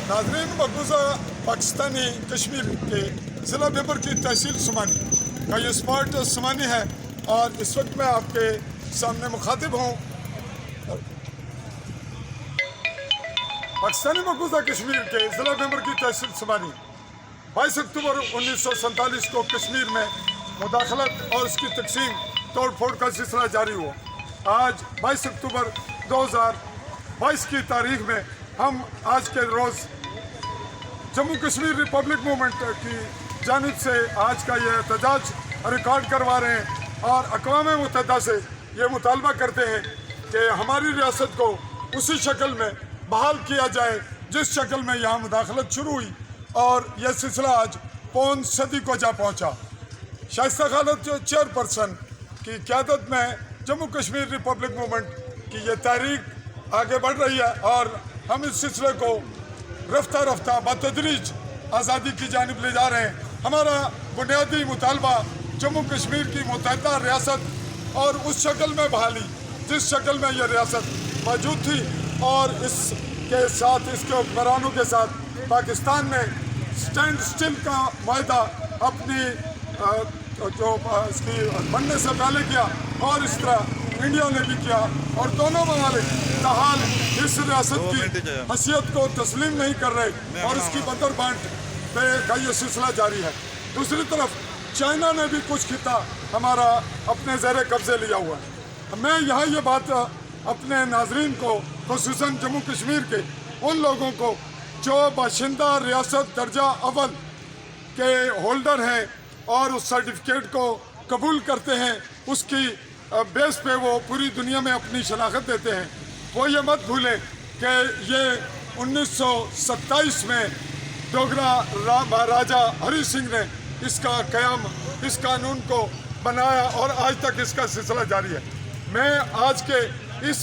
नाज़रीन, मकबूजा पाकिस्तानी कश्मीर के ज़िला बेबर की तहसील सुमानी का ये स्पॉट सुमानी है और इस वक्त मैं आपके सामने मुखातिब हूँ। पाकिस्तानी मकबूजा कश्मीर के ज़िला बेबर की तहसील सुमानी 22 अक्टूबर 1947 को कश्मीर में मुदाखलत और उसकी तकसीम तोड़ फोड़ का सिलसिला जारी हुआ। आज 22 अक्टूबर 2022 की तारीख में हम आज के रोज़ जम्मू कश्मीर रिपब्लिक मूवमेंट की जानिब से आज का ये एहतजाज रिकॉर्ड करवा रहे हैं और अक़वाम मुत्तहिदा से ये मुतालबा करते हैं कि हमारी रियासत को उसी शक्ल में बहाल किया जाए जिस शक्ल में यहाँ मुदाखलत शुरू हुई और यह सिलसिला आज पौन सदी को जा पहुँचा। शाइस्ता खालिद जो चेयरपर्सन की क़यादत में जम्मू कश्मीर रिपब्लिक मूवमेंट की ये तहरीक आगे बढ़ रही है और हम इस सिलसिले को रफ्ता रफ्ता बतदरीज आज़ादी की जानिब ले जा रहे हैं। हमारा बुनियादी मुतालबा जम्मू कश्मीर की मुत्तहिदा रियासत और उस शक्ल में बहाली जिस शक्ल में यह रियासत मौजूद थी और इसके साथ इसके हुक्मरानों के साथ पाकिस्तान ने स्टैंड स्टिल का मायदा अपनी जो इसकी बनने से पहले किया और इस तरह इंडिया ने भी किया और दोनों ममालिक ताहाल इस रियासत की हैसियत को तस्लीम नहीं कर रहे और इसकी बदर बांट का ये सिलसिला जारी है। दूसरी तरफ चाइना ने भी कुछ खिता हमारा अपने ज़ेर कब्ज़े लिया हुआ है। मैं यहाँ ये बात अपने नाजरीन को खुसूसन जम्मू कश्मीर के उन लोगों को जो बाशिंदा रियासत दर्जा अव्वल के होल्डर हैं और उस सर्टिफिकेट को कबूल करते हैं, उसकी बेस पे वो पूरी दुनिया में अपनी शनाख्त देते हैं, वो ये मत भूलें कि ये 1927 में डोगरा राजा हरी सिंह ने इसका क़याम इस कानून को बनाया और आज तक इसका सिलसिला जारी है। मैं आज के इस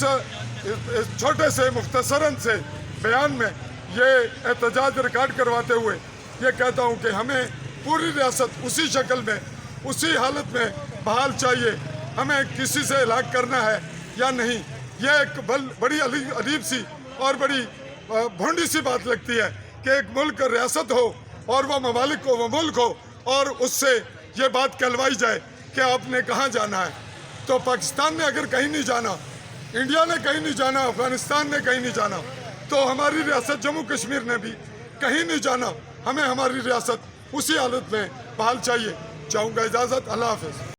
छोटे से मुख्तसरन से बयान में ये एहतजाज रिकॉर्ड करवाते हुए ये कहता हूँ कि हमें पूरी रियासत उसी शक्ल में उसी हालत में बहाल चाहिए। हमें किसी से इलाक़ करना है या नहीं, यह एक बड़ी अजीब सी और बड़ी भोंडी सी बात लगती है कि एक मुल्क रियासत हो और वह ममालिक को वह मुल्क हो और उससे ये बात कहलवाई जाए कि आपने कहाँ जाना है। तो पाकिस्तान ने अगर कहीं नहीं जाना, इंडिया ने कहीं नहीं जाना, अफ़गानिस्तान ने कहीं नहीं जाना, तो हमारी रियासत जम्मू कश्मीर ने भी कहीं नहीं जाना। हमें हमारी रियासत उसी हालत में बहाल चाहिए। चाहूँगा इजाज़त। अल्लाह हाफ़िज़।